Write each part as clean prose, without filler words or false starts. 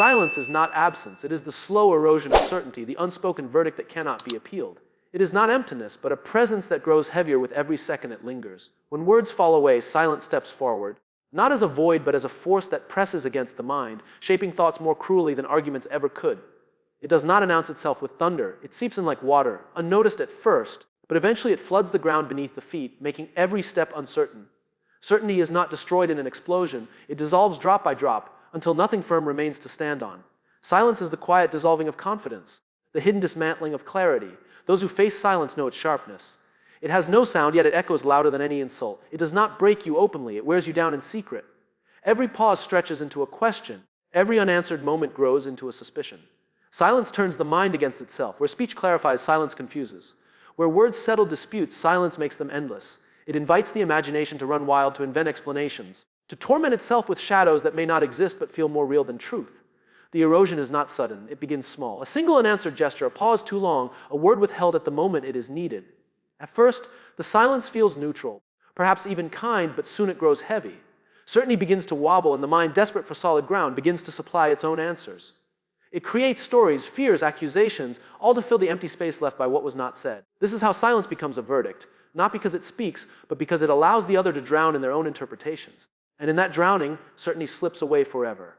Silence is not absence. It is the slow erosion of certainty, the unspoken verdict that cannot be appealed. It is not emptiness, but a presence that grows heavier with every second it lingers. When words fall away, silence steps forward, not as a void, but as a force that presses against the mind, shaping thoughts more cruelly than arguments ever could. It does not announce itself with thunder. It seeps in like water, unnoticed at first, but eventually it floods the ground beneath the feet, making every step uncertain. Certainty is not destroyed in an explosion. It dissolves drop by drop, until nothing firm remains to stand on. Silence is the quiet dissolving of confidence, the hidden dismantling of clarity. Those who face silence know its sharpness. It has no sound, yet it echoes louder than any insult. It does not break you openly. It wears you down in secret. Every pause stretches into a question. Every unanswered moment grows into a suspicion. Silence turns the mind against itself. Where speech clarifies, silence confuses. Where words settle disputes, silence makes them endless. It invites the imagination to run wild, to invent explanations, to torment itself with shadows that may not exist but feel more real than truth. The erosion is not sudden. It begins small. A single unanswered gesture, a pause too long, a word withheld at the moment it is needed. At first, the silence feels neutral, perhaps even kind, but soon it grows heavy. Certainty begins to wobble, and the mind, desperate for solid ground, begins to supply its own answers. It creates stories, fears, accusations, all to fill the empty space left by what was not said. This is how silence becomes a verdict, not because it speaks, but because it allows the other to drown in their own interpretations. And in that drowning, certainty slips away forever.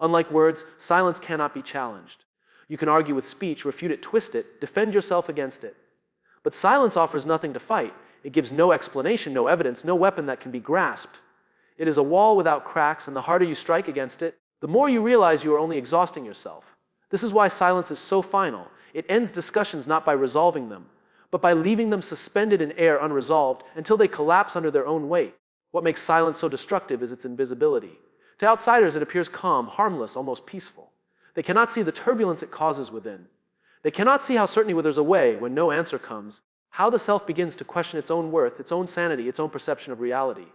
Unlike words, silence cannot be challenged. You can argue with speech, refute it, twist it, defend yourself against it. But silence offers nothing to fight. It gives no explanation, no evidence, no weapon that can be grasped. It is a wall without cracks, and the harder you strike against it, the more you realize you are only exhausting yourself. This is why silence is so final. It ends discussions not by resolving them, but by leaving them suspended in air unresolved until they collapse under their own weight. What makes silence so destructive is its invisibility. To outsiders, it appears calm, harmless, almost peaceful. They cannot see the turbulence it causes within. They cannot see how certainty withers away when no answer comes, how the self begins to question its own worth, its own sanity, its own perception of reality.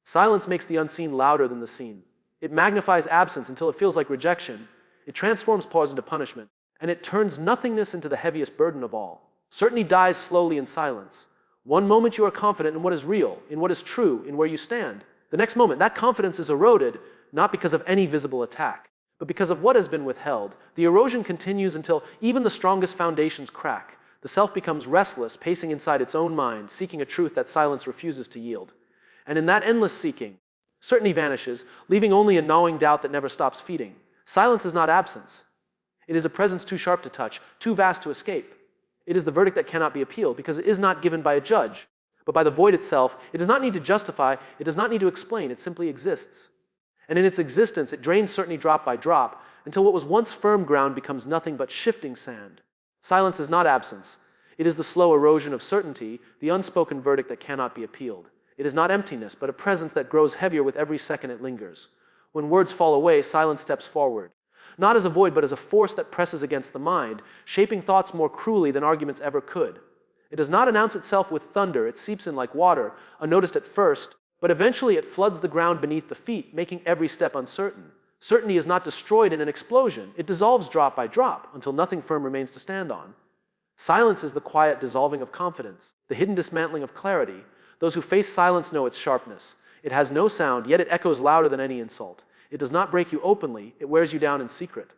Silence makes the unseen louder than the seen. It magnifies absence until it feels like rejection. It transforms pause into punishment, and it turns nothingness into the heaviest burden of all. Certainty dies slowly in silence. One moment you are confident in what is real, in what is true, in where you stand. The next moment, that confidence is eroded, not because of any visible attack, but because of what has been withheld. The erosion continues until even the strongest foundations crack. The self becomes restless, pacing inside its own mind, seeking a truth that silence refuses to yield. And in that endless seeking, certainty vanishes, leaving only a gnawing doubt that never stops feeding. Silence is not absence. It is a presence too sharp to touch, too vast to escape. It is the verdict that cannot be appealed, because it is not given by a judge, but by the void itself. It does not need to justify, it does not need to explain, it simply exists. And in its existence, it drains certainty drop by drop, until what was once firm ground becomes nothing but shifting sand. Silence is not absence. It is the slow erosion of certainty, the unspoken verdict that cannot be appealed. It is not emptiness, but a presence that grows heavier with every second it lingers. When words fall away, silence steps forward. Not as a void, but as a force that presses against the mind, shaping thoughts more cruelly than arguments ever could. It does not announce itself with thunder. It seeps in like water, unnoticed at first, but eventually it floods the ground beneath the feet, making every step uncertain. Certainty is not destroyed in an explosion. It dissolves drop by drop, until nothing firm remains to stand on. Silence is the quiet dissolving of confidence, the hidden dismantling of clarity. Those who face silence know its sharpness. It has no sound, yet it echoes louder than any insult. It does not break you openly, it wears you down in secret.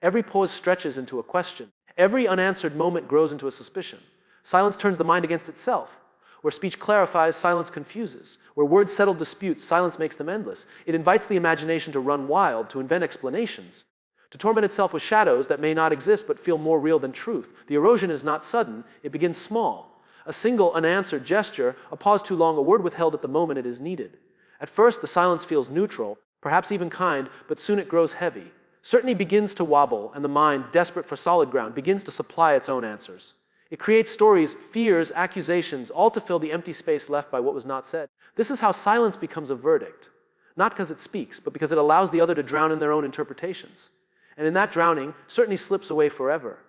Every pause stretches into a question. Every unanswered moment grows into a suspicion. Silence turns the mind against itself. Where speech clarifies, silence confuses. Where words settle disputes, silence makes them endless. It invites the imagination to run wild, to invent explanations, to torment itself with shadows that may not exist but feel more real than truth. The erosion is not sudden, it begins small. A single unanswered gesture, a pause too long, a word withheld at the moment it is needed. At first, the silence feels neutral, perhaps even kind, but soon it grows heavy. Certainty begins to wobble, and the mind, desperate for solid ground, begins to supply its own answers. It creates stories, fears, accusations, all to fill the empty space left by what was not said. This is how silence becomes a verdict, not because it speaks, but because it allows the other to drown in their own interpretations. And in that drowning, certainty slips away forever.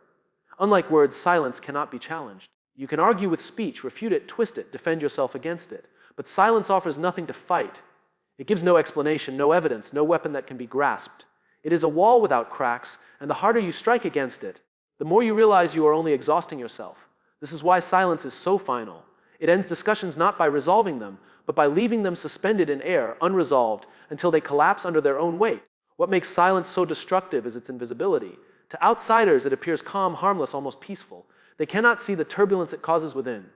Unlike words, silence cannot be challenged. You can argue with speech, refute it, twist it, defend yourself against it. But silence offers nothing to fight. It gives no explanation, no evidence, no weapon that can be grasped. It is a wall without cracks, and the harder you strike against it, the more you realize you are only exhausting yourself. This is why silence is so final. It ends discussions not by resolving them, but by leaving them suspended in air, unresolved, until they collapse under their own weight. What makes silence so destructive is its invisibility. To outsiders, it appears calm, harmless, almost peaceful. They cannot see the turbulence it causes within.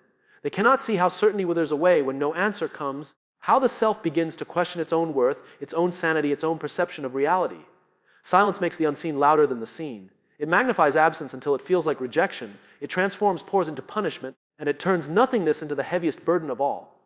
They cannot see how certainty withers away when no answer comes, how the self begins to question its own worth, its own sanity, its own perception of reality. Silence makes the unseen louder than the seen. It magnifies absence until it feels like rejection. It transforms pause into punishment, and it turns nothingness into the heaviest burden of all.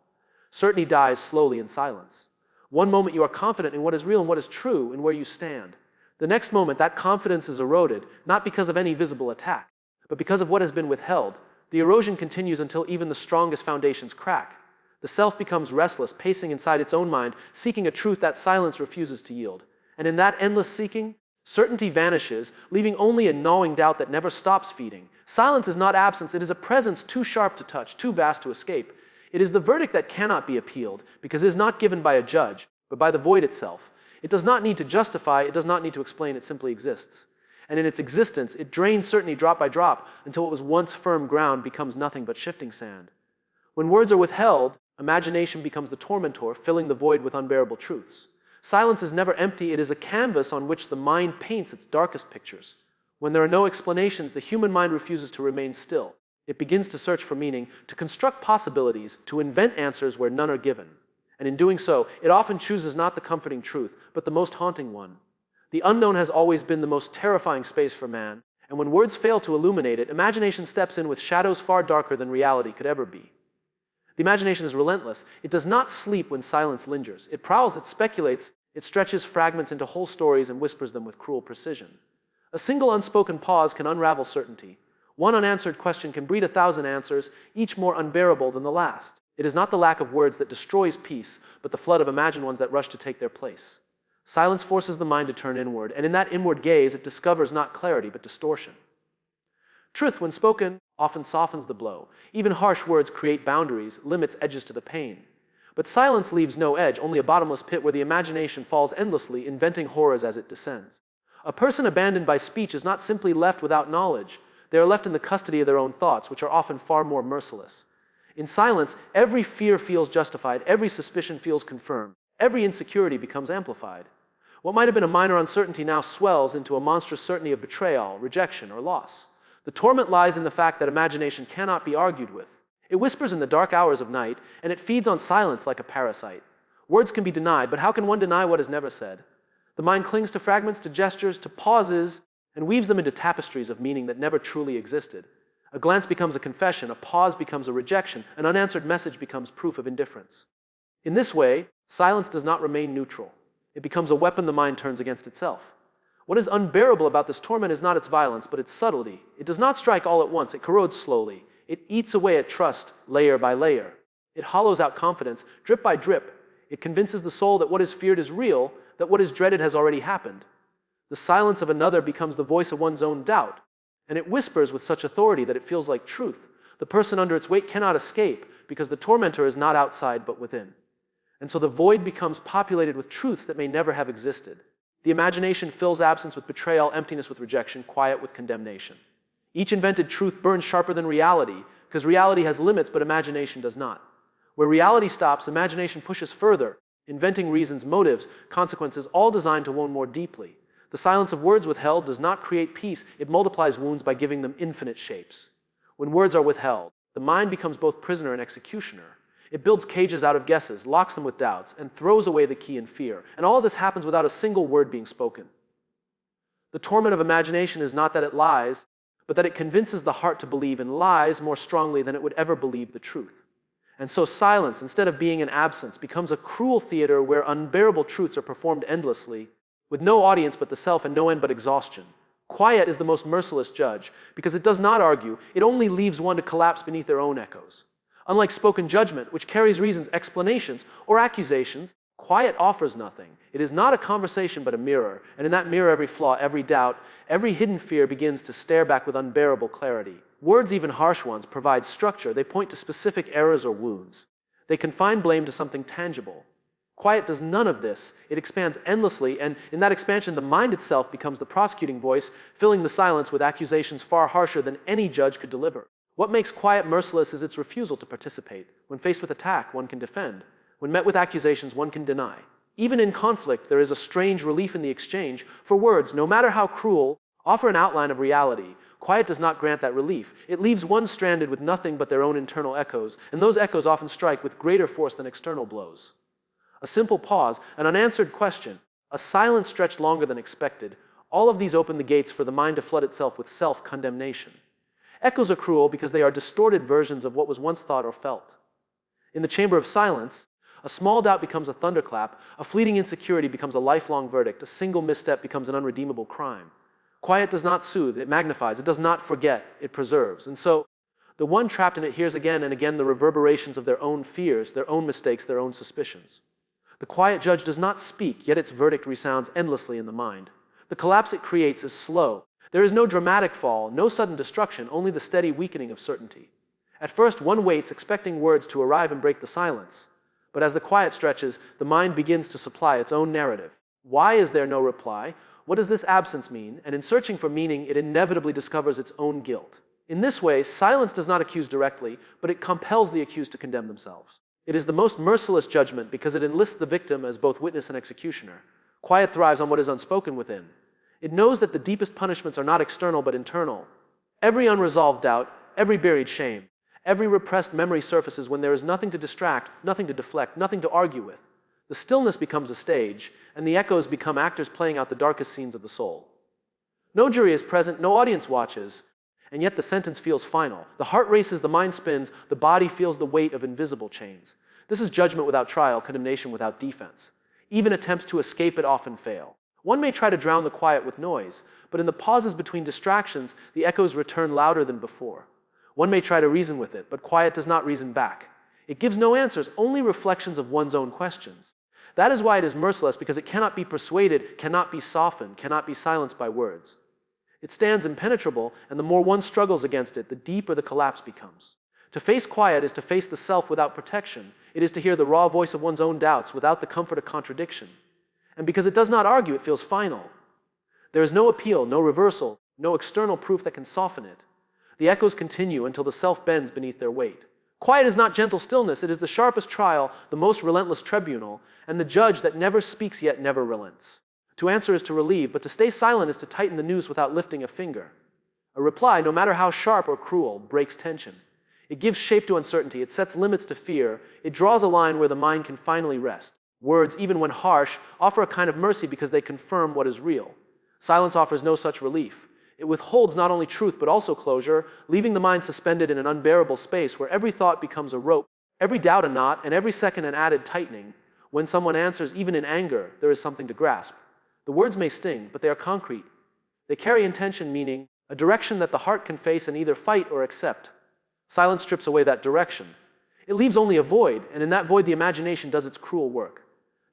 Certainty dies slowly in silence. One moment you are confident in what is real and what is true and where you stand. The next moment that confidence is eroded, not because of any visible attack, but because of what has been withheld. The erosion continues until even the strongest foundations crack. The self becomes restless, pacing inside its own mind, seeking a truth that silence refuses to yield. And in that endless seeking, certainty vanishes, leaving only a gnawing doubt that never stops feeding. Silence is not absence, it is a presence too sharp to touch, too vast to escape. It is the verdict that cannot be appealed, because it is not given by a judge, but by the void itself. It does not need to justify, it does not need to explain, it simply exists. And in its existence, it drains certainty drop by drop until what was once firm ground becomes nothing but shifting sand. When words are withheld, imagination becomes the tormentor, filling the void with unbearable truths. Silence is never empty, it is a canvas on which the mind paints its darkest pictures. When there are no explanations, the human mind refuses to remain still. It begins to search for meaning, to construct possibilities, to invent answers where none are given. And in doing so, it often chooses not the comforting truth, but the most haunting one. The unknown has always been the most terrifying space for man, and when words fail to illuminate it, imagination steps in with shadows far darker than reality could ever be. The imagination is relentless. It does not sleep when silence lingers. It prowls, it speculates, it stretches fragments into whole stories and whispers them with cruel precision. A single unspoken pause can unravel certainty. One unanswered question can breed 1,000 answers, each more unbearable than the last. It is not the lack of words that destroys peace, but the flood of imagined ones that rush to take their place. Silence forces the mind to turn inward, and in that inward gaze, it discovers not clarity, but distortion. Truth, when spoken, often softens the blow. Even harsh words create boundaries, limits, edges to the pain. But silence leaves no edge, only a bottomless pit where the imagination falls endlessly, inventing horrors as it descends. A person abandoned by speech is not simply left without knowledge. They are left in the custody of their own thoughts, which are often far more merciless. In silence, every fear feels justified, every suspicion feels confirmed, every insecurity becomes amplified. What might have been a minor uncertainty now swells into a monstrous certainty of betrayal, rejection, or loss. The torment lies in the fact that imagination cannot be argued with. It whispers in the dark hours of night, and it feeds on silence like a parasite. Words can be denied, but how can one deny what is never said? The mind clings to fragments, to gestures, to pauses, and weaves them into tapestries of meaning that never truly existed. A glance becomes a confession, a pause becomes a rejection, an unanswered message becomes proof of indifference. In this way, silence does not remain neutral. It becomes a weapon the mind turns against itself. What is unbearable about this torment is not its violence, but its subtlety. It does not strike all at once, it corrodes slowly. It eats away at trust, layer by layer. It hollows out confidence, drip by drip. It convinces the soul that what is feared is real, that what is dreaded has already happened. The silence of another becomes the voice of one's own doubt, and it whispers with such authority that it feels like truth. The person under its weight cannot escape, because the tormentor is not outside but within. And so the void becomes populated with truths that may never have existed. The imagination fills absence with betrayal, emptiness with rejection, quiet with condemnation. Each invented truth burns sharper than reality, because reality has limits, but imagination does not. Where reality stops, imagination pushes further, inventing reasons, motives, consequences, all designed to wound more deeply. The silence of words withheld does not create peace, it multiplies wounds by giving them infinite shapes. When words are withheld, the mind becomes both prisoner and executioner. It builds cages out of guesses, locks them with doubts, and throws away the key in fear. And all of this happens without a single word being spoken. The torment of imagination is not that it lies, but that it convinces the heart to believe in lies more strongly than it would ever believe the truth. And so silence, instead of being an absence, becomes a cruel theater where unbearable truths are performed endlessly, with no audience but the self and no end but exhaustion. Quiet is the most merciless judge, because it does not argue, it only leaves one to collapse beneath their own echoes. Unlike spoken judgment, which carries reasons, explanations, or accusations, quiet offers nothing. It is not a conversation but a mirror, and in that mirror every flaw, every doubt, every hidden fear begins to stare back with unbearable clarity. Words, even harsh ones, provide structure. They point to specific errors or wounds. They confine blame to something tangible. Quiet does none of this. It expands endlessly, and in that expansion, the mind itself becomes the prosecuting voice, filling the silence with accusations far harsher than any judge could deliver. What makes quiet merciless is its refusal to participate. When faced with attack, one can defend. When met with accusations, one can deny. Even in conflict, there is a strange relief in the exchange, for words, no matter how cruel, offer an outline of reality. Quiet does not grant that relief. It leaves one stranded with nothing but their own internal echoes, and those echoes often strike with greater force than external blows. A simple pause, an unanswered question, a silence stretched longer than expected, all of these open the gates for the mind to flood itself with self-condemnation. Echoes are cruel because they are distorted versions of what was once thought or felt. In the chamber of silence, a small doubt becomes a thunderclap, a fleeting insecurity becomes a lifelong verdict, a single misstep becomes an unredeemable crime. Quiet does not soothe, it magnifies, it does not forget, it preserves. And so, the one trapped in it hears again and again the reverberations of their own fears, their own mistakes, their own suspicions. The quiet judge does not speak, yet its verdict resounds endlessly in the mind. The collapse it creates is slow. There is no dramatic fall, no sudden destruction, only the steady weakening of certainty. At first, one waits, expecting words to arrive and break the silence. But as the quiet stretches, the mind begins to supply its own narrative. Why is there no reply? What does this absence mean? And in searching for meaning, it inevitably discovers its own guilt. In this way, silence does not accuse directly, but it compels the accused to condemn themselves. It is the most merciless judgment because it enlists the victim as both witness and executioner. Quiet thrives on what is unspoken within. It knows that the deepest punishments are not external but internal. Every unresolved doubt, every buried shame, every repressed memory surfaces when there is nothing to distract, nothing to deflect, nothing to argue with. The stillness becomes a stage, and the echoes become actors playing out the darkest scenes of the soul. No jury is present, no audience watches, and yet the sentence feels final. The heart races, the mind spins, the body feels the weight of invisible chains. This is judgment without trial, condemnation without defense. Even attempts to escape it often fail. One may try to drown the quiet with noise, but in the pauses between distractions, the echoes return louder than before. One may try to reason with it, but quiet does not reason back. It gives no answers, only reflections of one's own questions. That is why it is merciless, because it cannot be persuaded, cannot be softened, cannot be silenced by words. It stands impenetrable, and the more one struggles against it, the deeper the collapse becomes. To face quiet is to face the self without protection. It is to hear the raw voice of one's own doubts without the comfort of contradiction. And because it does not argue, it feels final. There is no appeal, no reversal, no external proof that can soften it. The echoes continue until the self bends beneath their weight. Quiet is not gentle stillness, it is the sharpest trial, the most relentless tribunal, and the judge that never speaks yet never relents. To answer is to relieve, but to stay silent is to tighten the noose without lifting a finger. A reply, no matter how sharp or cruel, breaks tension. It gives shape to uncertainty, it sets limits to fear, it draws a line where the mind can finally rest. Words, even when harsh, offer a kind of mercy because they confirm what is real. Silence offers no such relief. It withholds not only truth but also closure, leaving the mind suspended in an unbearable space where every thought becomes a rope, every doubt a knot, and every second an added tightening. When someone answers, even in anger, there is something to grasp. The words may sting, but they are concrete. They carry intention, meaning a direction that the heart can face and either fight or accept. Silence strips away that direction. It leaves only a void, and in that void the imagination does its cruel work.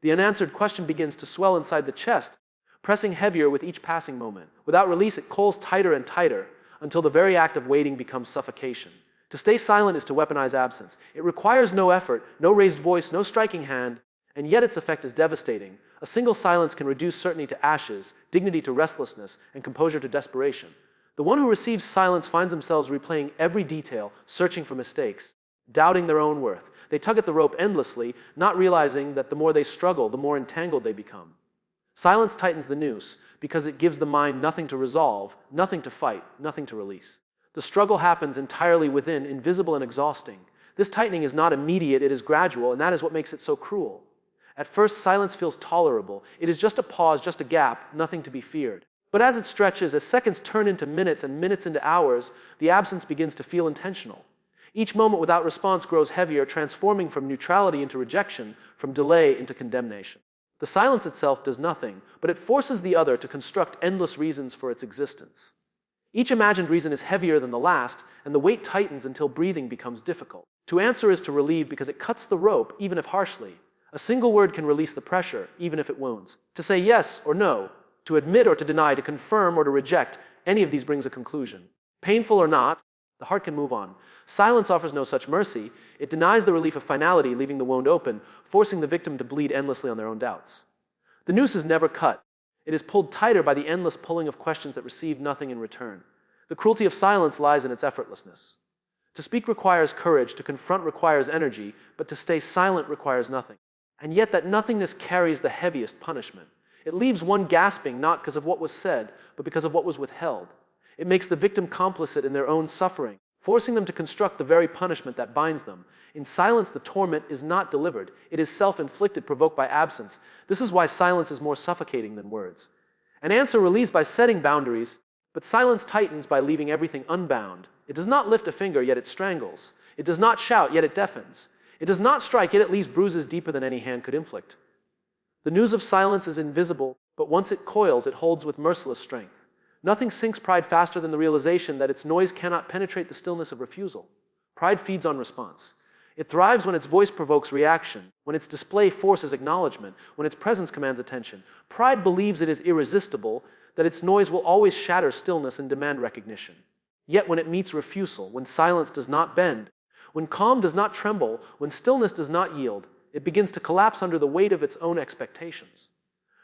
The unanswered question begins to swell inside the chest, pressing heavier with each passing moment. Without release, it coils tighter and tighter, until the very act of waiting becomes suffocation. To stay silent is to weaponize absence. It requires no effort, no raised voice, no striking hand, and yet its effect is devastating. A single silence can reduce certainty to ashes, dignity to restlessness, and composure to desperation. The one who receives silence finds themselves replaying every detail, searching for mistakes, doubting their own worth. They tug at the rope endlessly, not realizing that the more they struggle, the more entangled they become. Silence tightens the noose because it gives the mind nothing to resolve, nothing to fight, nothing to release. The struggle happens entirely within, invisible and exhausting. This tightening is not immediate, it is gradual, and that is what makes it so cruel. At first, silence feels tolerable. It is just a pause, just a gap, nothing to be feared. But as it stretches, as seconds turn into minutes and minutes into hours, the absence begins to feel intentional. Each moment without response grows heavier, transforming from neutrality into rejection, from delay into condemnation. The silence itself does nothing, but it forces the other to construct endless reasons for its existence. Each imagined reason is heavier than the last, and the weight tightens until breathing becomes difficult. To answer is to relieve because it cuts the rope, even if harshly. A single word can release the pressure, even if it wounds. To say yes or no, to admit or to deny, to confirm or to reject, any of these brings a conclusion. Painful or not, the heart can move on. Silence offers no such mercy. It denies the relief of finality, leaving the wound open, forcing the victim to bleed endlessly on their own doubts. The noose is never cut. It is pulled tighter by the endless pulling of questions that receive nothing in return. The cruelty of silence lies in its effortlessness. To speak requires courage, to confront requires energy, but to stay silent requires nothing. And yet that nothingness carries the heaviest punishment. It leaves one gasping not because of what was said, but because of what was withheld. It makes the victim complicit in their own suffering, forcing them to construct the very punishment that binds them. In silence, the torment is not delivered. It is self-inflicted, provoked by absence. This is why silence is more suffocating than words. An answer relieves by setting boundaries, but silence tightens by leaving everything unbound. It does not lift a finger, yet it strangles. It does not shout, yet it deafens. It does not strike, yet it leaves bruises deeper than any hand could inflict. The news of silence is invisible, but once it coils, it holds with merciless strength. Nothing sinks pride faster than the realization that its noise cannot penetrate the stillness of refusal. Pride feeds on response. It thrives when its voice provokes reaction, when its display forces acknowledgement, when its presence commands attention. Pride believes it is irresistible, that its noise will always shatter stillness and demand recognition. Yet when it meets refusal, when silence does not bend, when calm does not tremble, when stillness does not yield, it begins to collapse under the weight of its own expectations.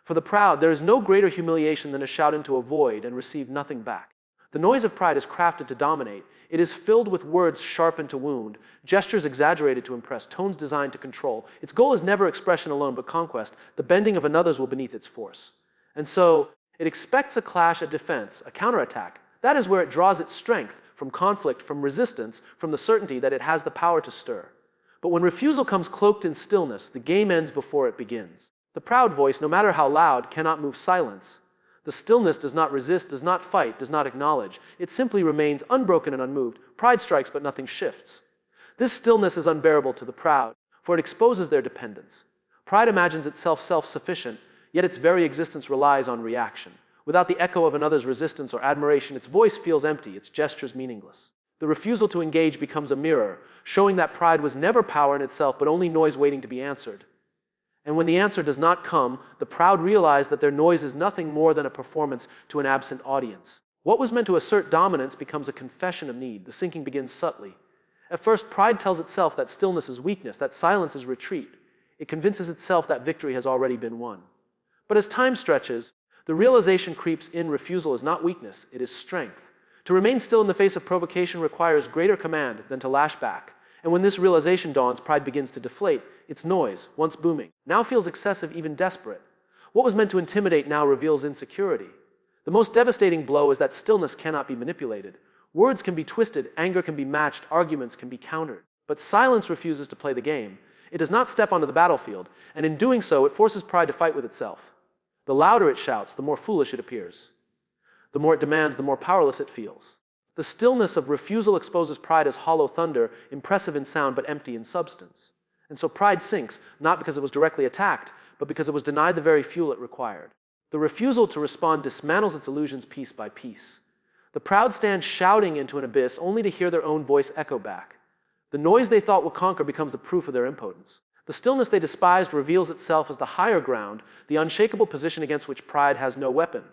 For the proud, there is no greater humiliation than to shout into a void and receive nothing back. The noise of pride is crafted to dominate. It is filled with words sharpened to wound, gestures exaggerated to impress, tones designed to control. Its goal is never expression alone, but conquest. The bending of another's will beneath its force. And so, it expects a clash, a defense, a counterattack. That is where it draws its strength, from conflict, from resistance, from the certainty that it has the power to stir. But when refusal comes cloaked in stillness, the game ends before it begins. The proud voice, no matter how loud, cannot move silence. The stillness does not resist, does not fight, does not acknowledge. It simply remains unbroken and unmoved. Pride strikes, but nothing shifts. This stillness is unbearable to the proud, for it exposes their dependence. Pride imagines itself self-sufficient, yet its very existence relies on reaction. Without the echo of another's resistance or admiration, its voice feels empty, its gestures meaningless. The refusal to engage becomes a mirror, showing that pride was never power in itself, but only noise waiting to be answered. And when the answer does not come, the proud realize that their noise is nothing more than a performance to an absent audience. What was meant to assert dominance becomes a confession of need. The sinking begins subtly. At first, pride tells itself that stillness is weakness, that silence is retreat. It convinces itself that victory has already been won. But as time stretches, the realization creeps in: refusal is not weakness, it is strength. To remain still in the face of provocation requires greater command than to lash back. And when this realization dawns, pride begins to deflate. Its noise, once booming, now feels excessive, even desperate. What was meant to intimidate now reveals insecurity. The most devastating blow is that stillness cannot be manipulated. Words can be twisted, anger can be matched, arguments can be countered. But silence refuses to play the game. It does not step onto the battlefield, and in doing so, it forces pride to fight with itself. The louder it shouts, the more foolish it appears. The more it demands, the more powerless it feels. The stillness of refusal exposes pride as hollow thunder, impressive in sound but empty in substance. And so pride sinks, not because it was directly attacked, but because it was denied the very fuel it required. The refusal to respond dismantles its illusions piece by piece. The proud stand shouting into an abyss only to hear their own voice echo back. The noise they thought would conquer becomes the proof of their impotence. The stillness they despised reveals itself as the higher ground, the unshakable position against which pride has no weapon.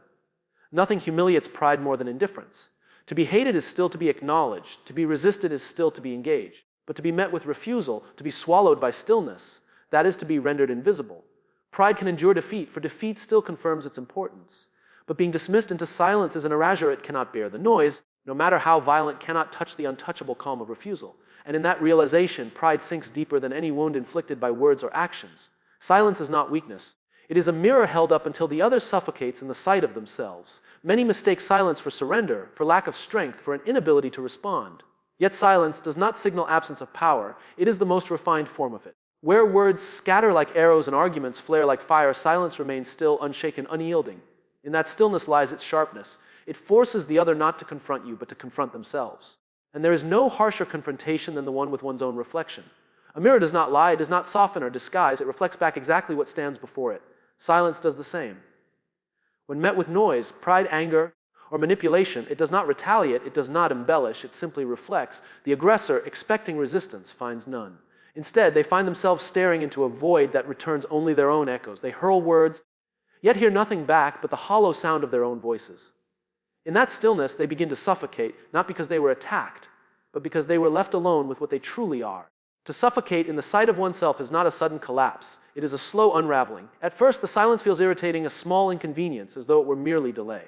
Nothing humiliates pride more than indifference. To be hated is still to be acknowledged. To be resisted is still to be engaged. But to be met with refusal, to be swallowed by stillness, that is to be rendered invisible. Pride can endure defeat, for defeat still confirms its importance. But being dismissed into silence is an erasure it cannot bear. The noise, no matter how violent, cannot touch the untouchable calm of refusal. And in that realization, pride sinks deeper than any wound inflicted by words or actions. Silence is not weakness. It is a mirror held up until the other suffocates in the sight of themselves. Many mistake silence for surrender, for lack of strength, for an inability to respond. Yet silence does not signal absence of power. It is the most refined form of it. Where words scatter like arrows and arguments flare like fire, silence remains still, unshaken, unyielding. In that stillness lies its sharpness. It forces the other not to confront you, but to confront themselves. And there is no harsher confrontation than the one with one's own reflection. A mirror does not lie, it does not soften or disguise, it reflects back exactly what stands before it. Silence does the same. When met with noise, pride, anger, or manipulation, it does not retaliate, it does not embellish, it simply reflects. The aggressor, expecting resistance, finds none. Instead, they find themselves staring into a void that returns only their own echoes. They hurl words, yet hear nothing back but the hollow sound of their own voices. In that stillness, they begin to suffocate, not because they were attacked, but because they were left alone with what they truly are. To suffocate in the sight of oneself is not a sudden collapse. It is a slow unraveling. At first, the silence feels irritating, a small inconvenience, as though it were merely delay.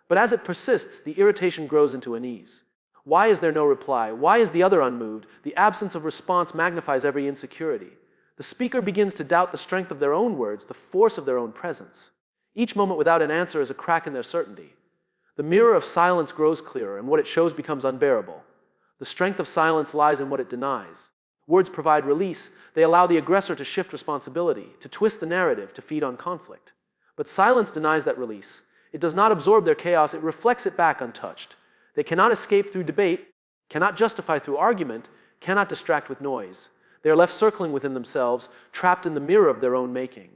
But as it persists, the irritation grows into unease. Why is there no reply? Why is the other unmoved? The absence of response magnifies every insecurity. The speaker begins to doubt the strength of their own words, the force of their own presence. Each moment without an answer is a crack in their certainty. The mirror of silence grows clearer, and what it shows becomes unbearable. The strength of silence lies in what it denies. Words provide release. They allow the aggressor to shift responsibility, to twist the narrative, to feed on conflict. But silence denies that release. It does not absorb their chaos, it reflects it back untouched. They cannot escape through debate, cannot justify through argument, cannot distract with noise. They are left circling within themselves, trapped in the mirror of their own making.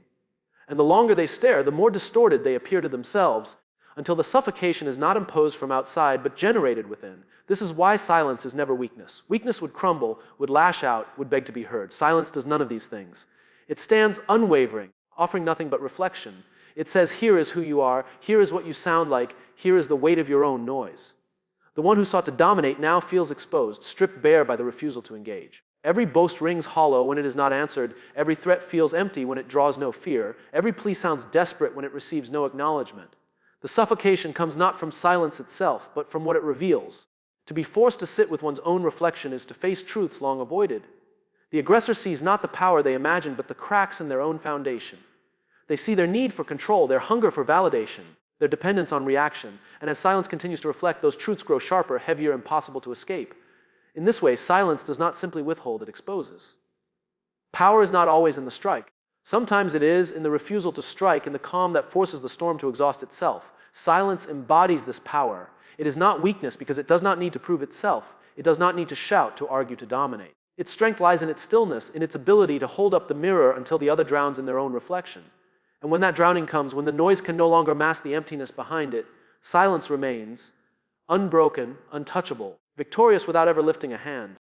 And the longer they stare, the more distorted they appear to themselves, until the suffocation is not imposed from outside, but generated within. This is why silence is never weakness. Weakness would crumble, would lash out, would beg to be heard. Silence does none of these things. It stands unwavering, offering nothing but reflection. It says, here is who you are, here is what you sound like, here is the weight of your own noise. The one who sought to dominate now feels exposed, stripped bare by the refusal to engage. Every boast rings hollow when it is not answered. Every threat feels empty when it draws no fear. Every plea sounds desperate when it receives no acknowledgement. The suffocation comes not from silence itself, but from what it reveals. To be forced to sit with one's own reflection is to face truths long avoided. The aggressor sees not the power they imagine, but the cracks in their own foundation. They see their need for control, their hunger for validation, their dependence on reaction, and as silence continues to reflect, those truths grow sharper, heavier, impossible to escape. In this way, silence does not simply withhold, it exposes. Power is not always in the strike. Sometimes it is in the refusal to strike, in the calm that forces the storm to exhaust itself. Silence embodies this power. It is not weakness because it does not need to prove itself. It does not need to shout, to argue, to dominate. Its strength lies in its stillness, in its ability to hold up the mirror until the other drowns in their own reflection. And when that drowning comes, when the noise can no longer mask the emptiness behind it, silence remains, unbroken, untouchable, victorious without ever lifting a hand.